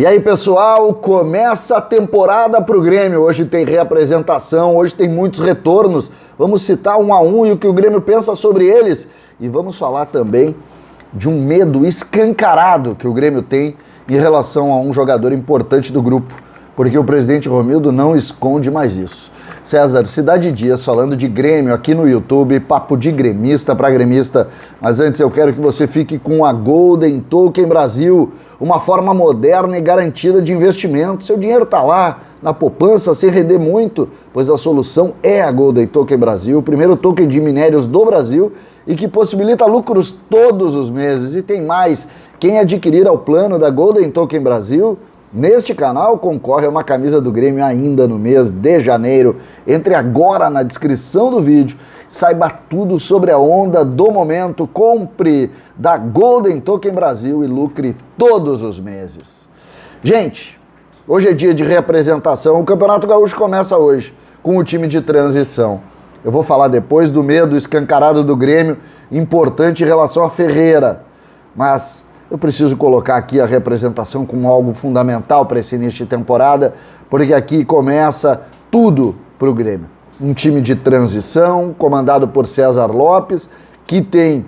E aí, pessoal, começa a temporada pro Grêmio. Hoje tem reapresentação, hoje tem muitos retornos. Vamos citar um a um e o que o Grêmio pensa sobre eles. E vamos falar também de um medo escancarado que o Grêmio tem em relação a um jogador importante do grupo, porque o presidente Romildo não esconde mais isso. César Cidade Dias falando de Grêmio aqui no YouTube, papo de gremista para gremista. Mas antes eu quero que você fique com a Golden Token Brasil, uma forma moderna e garantida de investimento. Seu dinheiro está lá, na poupança, sem render muito, pois a solução é a Golden Token Brasil, o primeiro token de minérios do Brasil e que possibilita lucros todos os meses. E tem mais, quem adquirir ao plano da Golden Token Brasil, neste canal concorre a uma camisa do Grêmio ainda no mês de janeiro. Entre agora na descrição do vídeo, saiba tudo sobre a onda do momento, compre da Golden Token Brasil e lucre todos os meses. Gente, hoje é dia de reapresentação, o Campeonato Gaúcho começa hoje com o time de transição. Eu vou falar depois do medo escancarado do Grêmio, importante em relação a Ferreira, mas eu preciso colocar aqui a representação como algo fundamental para esse início de temporada, porque aqui começa tudo para o Grêmio. Um time de transição, comandado por César Lopes, que tem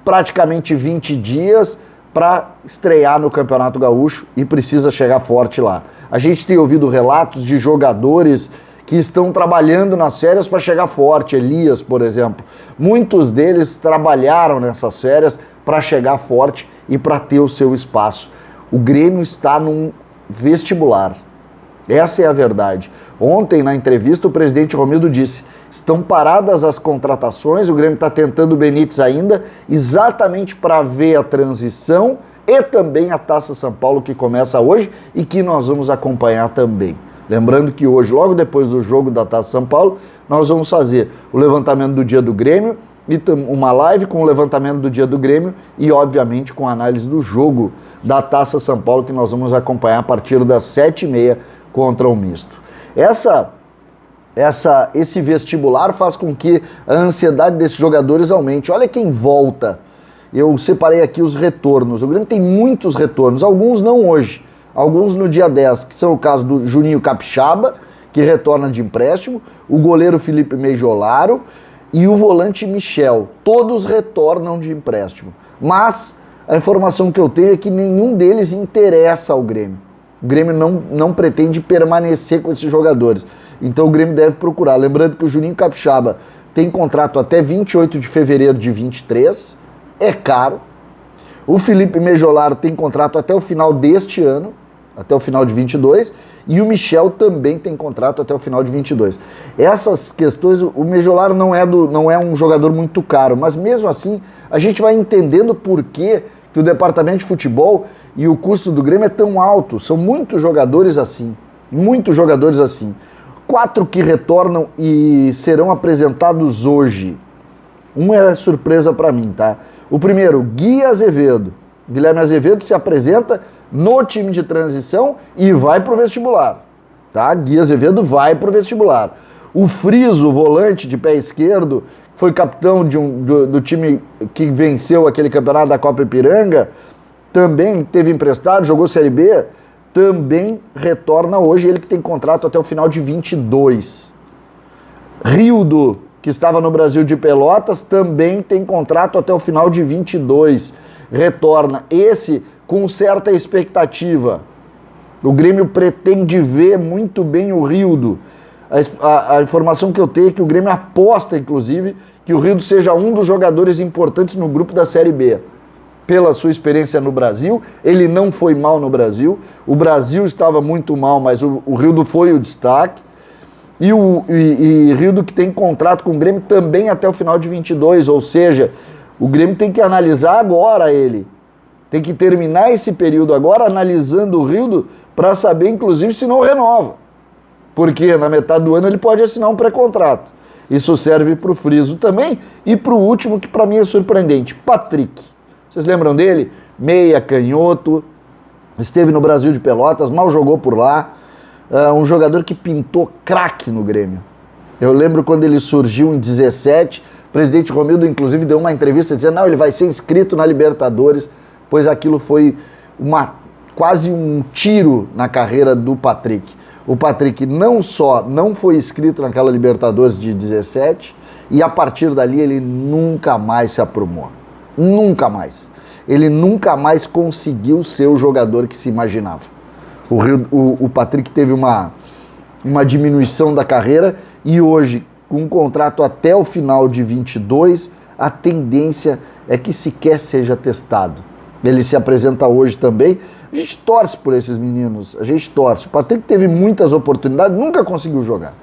praticamente 20 dias para estrear no Campeonato Gaúcho e precisa chegar forte lá. A gente tem ouvido relatos de jogadores que estão trabalhando nas férias para chegar forte. Elias, por exemplo. Muitos deles trabalharam nessas férias para chegar forte e para ter o seu espaço. O Grêmio está num vestibular. Essa é a verdade. Ontem, na entrevista, o presidente Romildo disse: estão paradas as contratações, o Grêmio está tentando o Benítez ainda, exatamente para ver a transição e também a Taça São Paulo, que começa hoje e que nós vamos acompanhar também. Lembrando que hoje, logo depois do jogo da Taça São Paulo, nós vamos fazer o levantamento do dia do Grêmio e uma live com o levantamento do dia do Grêmio e, obviamente, com a análise do jogo da Taça São Paulo, que nós vamos acompanhar a partir das 7h30 contra o Misto. Esse vestibular faz com que a ansiedade desses jogadores aumente. Olha quem volta. Eu separei aqui os retornos. O Grêmio tem muitos retornos, alguns não hoje, alguns no dia 10, que são o caso do Juninho Capixaba, que retorna de empréstimo, o goleiro Felipe Mejolaro e o volante Michel. Todos retornam de empréstimo. Mas a informação que eu tenho é que nenhum deles interessa ao Grêmio. O Grêmio não pretende permanecer com esses jogadores. Então o Grêmio deve procurar. Lembrando que o Juninho Capixaba tem contrato até 28 de fevereiro de 23, é caro. O Felipe Mejolaro tem contrato até o final deste ano, até o final de 22, e o Michel também tem contrato até o final de 22. Essas questões, o Mejolaro não é um jogador muito caro, mas mesmo assim a gente vai entendendo por que o departamento de futebol e o custo do Grêmio é tão alto. São muitos jogadores assim, 4 que retornam e serão apresentados hoje. Um é surpresa para mim, tá? O primeiro, Gui Azevedo. Guilherme Azevedo se apresenta no time de transição e vai pro vestibular, tá? Gui Azevedo vai pro vestibular. O Friso, volante de pé esquerdo, foi capitão do time que venceu aquele campeonato da Copa Ipiranga, também teve emprestado, jogou Série B, também retorna hoje, ele que tem contrato até o final de 22. Rildo, que estava no Brasil de Pelotas, também tem contrato até o final de 22. Retorna. Esse com certa expectativa. O Grêmio pretende ver muito bem o Rildo. A informação que eu tenho é que o Grêmio aposta, inclusive, que o Rildo seja um dos jogadores importantes no grupo da Série B. Pela sua experiência no Brasil, ele não foi mal no Brasil. O Brasil estava muito mal, mas o Rildo foi o destaque. E Rildo que tem contrato com o Grêmio também até o final de 22, ou seja, o Grêmio tem que analisar agora ele. Tem que terminar esse período agora analisando o Rildo para saber, inclusive, se não renova. Porque na metade do ano ele pode assinar um pré-contrato. Isso serve para o Friso também e para o último, que para mim é surpreendente, Patrick. Vocês lembram dele? Meia, canhoto, esteve no Brasil de Pelotas, mal jogou por lá. Um jogador que pintou craque no Grêmio. Eu lembro quando ele surgiu em 17, o presidente Romildo, inclusive, deu uma entrevista dizendo: não, ele vai ser inscrito na Libertadores, pois aquilo foi uma quase um tiro na carreira do Patrick. O Patrick não só não foi inscrito naquela Libertadores de 17, e a partir dali ele nunca mais se aprumou. Nunca mais. Ele nunca mais conseguiu ser o jogador que se imaginava. O Patrick teve uma diminuição da carreira e hoje, com um contrato até o final de 22, a tendência é que sequer seja testado. Ele se apresenta hoje também. A gente torce por esses meninos, a gente torce. O Patrick teve muitas oportunidades, nunca conseguiu jogar.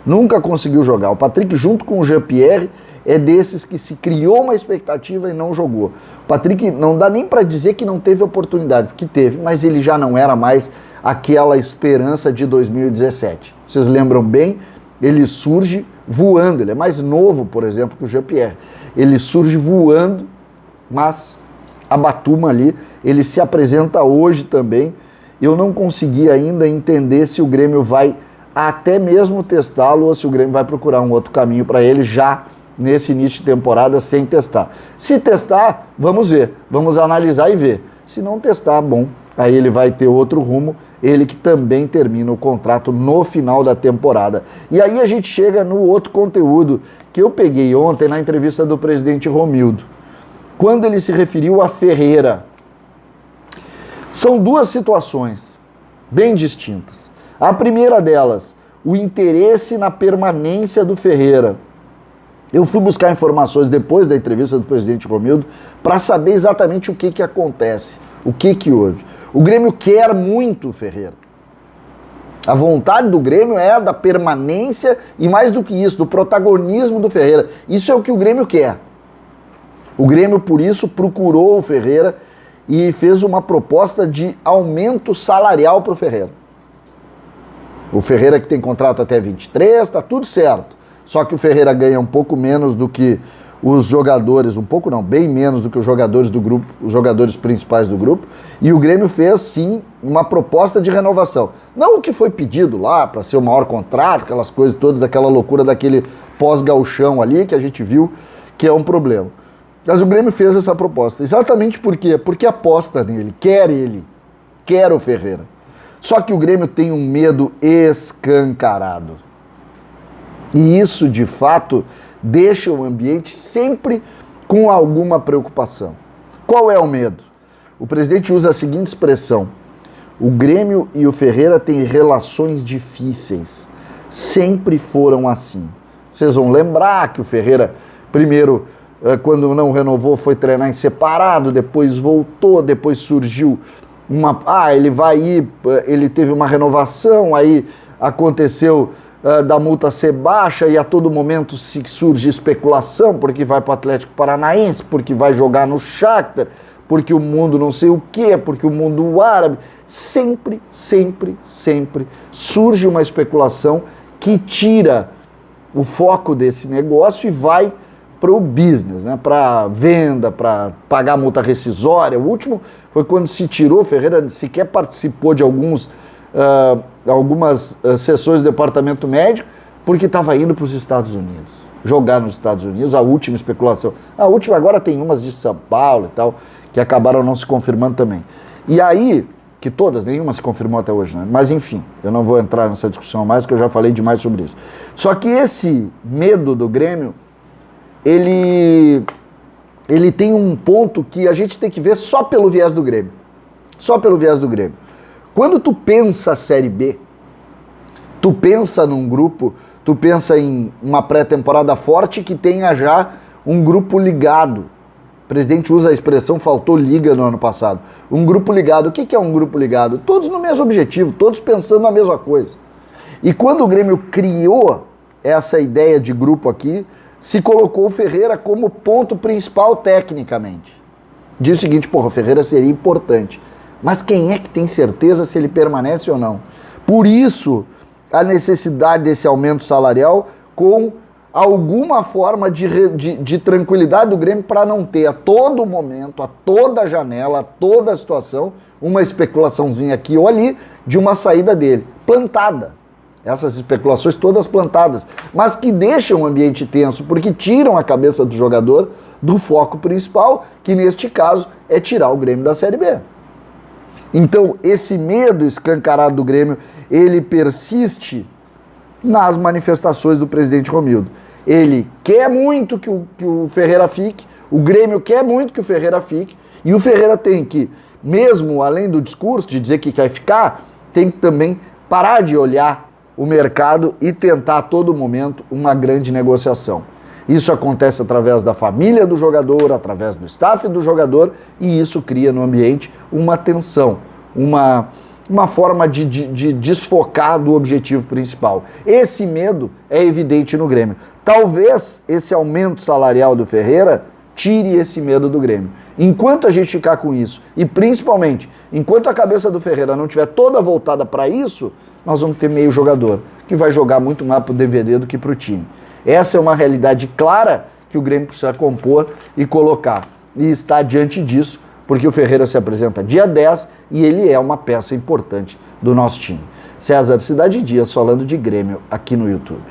Nunca conseguiu jogar. O Patrick, junto com o Jean-Pierre, é desses que se criou uma expectativa e não jogou. O Patrick não dá nem para dizer que não teve oportunidade, porque teve, mas ele já não era mais aquela esperança de 2017. Vocês lembram bem? Ele surge voando, ele é mais novo, por exemplo, que o Jean-Pierre. Ele surge voando, mas a Batuma ali, ele se apresenta hoje também. Eu não consegui ainda entender se o Grêmio vai até mesmo testá-lo ou se o Grêmio vai procurar um outro caminho para ele já nesse início de temporada sem testar. Se testar, vamos ver, vamos analisar e ver. Se não testar, bom, aí ele vai ter outro rumo, ele que também termina o contrato no final da temporada. E aí a gente chega no outro conteúdo que eu peguei ontem na entrevista do presidente Romildo, quando ele se referiu a Ferreira. São duas situações bem distintas. A primeira delas, o interesse na permanência do Ferreira. Eu fui buscar informações depois da entrevista do presidente Romildo para saber exatamente o que acontece, o que houve. O Grêmio quer muito o Ferreira. A vontade do Grêmio é a da permanência e, mais do que isso, do protagonismo do Ferreira. Isso é o que o Grêmio quer. O Grêmio, por isso, procurou o Ferreira e fez uma proposta de aumento salarial para o Ferreira. O Ferreira que tem contrato até 23, está tudo certo. Só que o Ferreira ganha um pouco menos do que os jogadores, um pouco não, bem menos do que os jogadores do grupo, os jogadores principais do grupo. E o Grêmio fez, sim, uma proposta de renovação. Não o que foi pedido lá para ser o maior contrato, aquelas coisas todas, daquela loucura daquele pós-gauchão ali que a gente viu que é um problema. Mas o Grêmio fez essa proposta. Exatamente por quê? Porque aposta nele, quer o Ferreira. Só que o Grêmio tem um medo escancarado. E isso, de fato, deixa o ambiente sempre com alguma preocupação. Qual é o medo? O presidente usa a seguinte expressão: o Grêmio e o Ferreira têm relações difíceis. Sempre foram assim. Vocês vão lembrar que o Ferreira, primeiro, quando não renovou, foi treinar em separado, depois voltou, depois surgiu ele teve uma renovação, aí aconteceu da multa ser baixa e a todo momento surge especulação, porque vai para o Atlético Paranaense, porque vai jogar no Shakhtar, porque o mundo não sei o quê, porque o mundo árabe. Sempre surge uma especulação que tira o foco desse negócio e vai para o business, né? Para venda, para pagar multa rescisória. O último foi quando se tirou, Ferreira sequer participou de algumas sessões do departamento médico, porque estava indo para os Estados Unidos, jogar nos Estados Unidos, a última especulação. A última agora tem umas de São Paulo e tal, que acabaram não se confirmando também. E aí, que todas, nenhuma se confirmou até hoje, né? Mas enfim, eu não vou entrar nessa discussão mais, porque eu já falei demais sobre isso. Só que esse medo do Grêmio, ele tem um ponto que a gente tem que ver só pelo viés do Grêmio. Só pelo viés do Grêmio. Quando tu pensa Série B, tu pensa num grupo, tu pensa em uma pré-temporada forte que tenha já um grupo ligado. O presidente usa a expressão faltou liga no ano passado. Um grupo ligado. O que é um grupo ligado? Todos no mesmo objetivo, todos pensando na mesma coisa. E quando o Grêmio criou essa ideia de grupo aqui, se colocou o Ferreira como ponto principal tecnicamente. Diz o seguinte, o Ferreira seria importante. Mas quem é que tem certeza se ele permanece ou não? Por isso, a necessidade desse aumento salarial com alguma forma de tranquilidade do Grêmio para não ter a todo momento, a toda janela, a toda situação, uma especulaçãozinha aqui ou ali de uma saída dele, plantada. Essas especulações todas plantadas, mas que deixam o ambiente tenso, porque tiram a cabeça do jogador do foco principal, que neste caso é tirar o Grêmio da Série B. Então, esse medo escancarado do Grêmio, ele persiste nas manifestações do presidente Romildo. Ele quer muito que o Ferreira fique, o Grêmio quer muito que o Ferreira fique, e o Ferreira tem que, mesmo além do discurso de dizer que quer ficar, tem que também parar de olhar o mercado e tentar a todo momento uma grande negociação. Isso acontece através da família do jogador, através do staff do jogador, e isso cria no ambiente uma tensão, uma forma de desfocar do objetivo principal. Esse medo é evidente no Grêmio. Talvez esse aumento salarial do Ferreira tire esse medo do Grêmio. Enquanto a gente ficar com isso, e principalmente, enquanto a cabeça do Ferreira não estiver toda voltada para isso, nós vamos ter meio jogador, que vai jogar muito mais pro DVD do que pro time. Essa é uma realidade clara que o Grêmio precisa compor e colocar. E está diante disso, porque o Ferreira se apresenta dia 10 e ele é uma peça importante do nosso time. César Cidade Dias falando de Grêmio aqui no YouTube.